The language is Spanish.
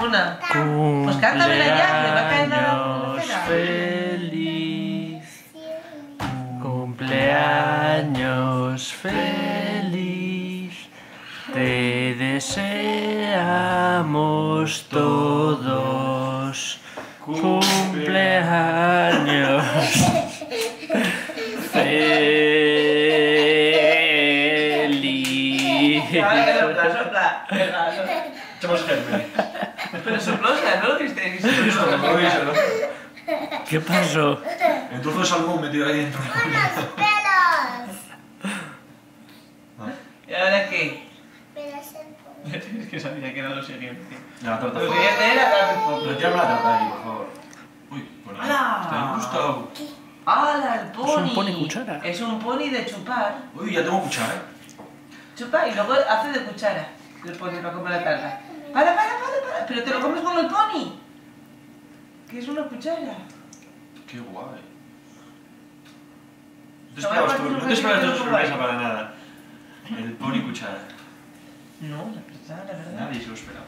una. Pues cántamela ya, que va a caer la Cumpleaños feliz. Cumpleaños feliz. Te deseamos todos. Cumpleaños feliz. Sopla. Echamos germen. Pero soplosa, ¿no lo viste? ¿Qué pasó? Un trozo de salmón metido ahí dentro. ¡Con los pelos! ¿Y ahora qué? Pelos en polvo. Es que sabía que era lo siguiente. La tarta. Lo siguiente era darle poco. Retírame la tarta ahí, por favor. Uy, bueno. ¡Hala! ¿Te ha gustado? ¡Hala, el pony! Es un pony cuchara. Es un pony de chupar. Uy, ya tengo cuchara, Chupa y luego hace de cuchara. El pony para comer la tarta. ¡Para! Pero te lo comes con el pony. Que es una cuchara. Qué guay. No Te voy a partir un te esperabas ratito tu con sorpresa guay. para nada. El pony cuchara. No, la verdad. Nadie se lo esperaba.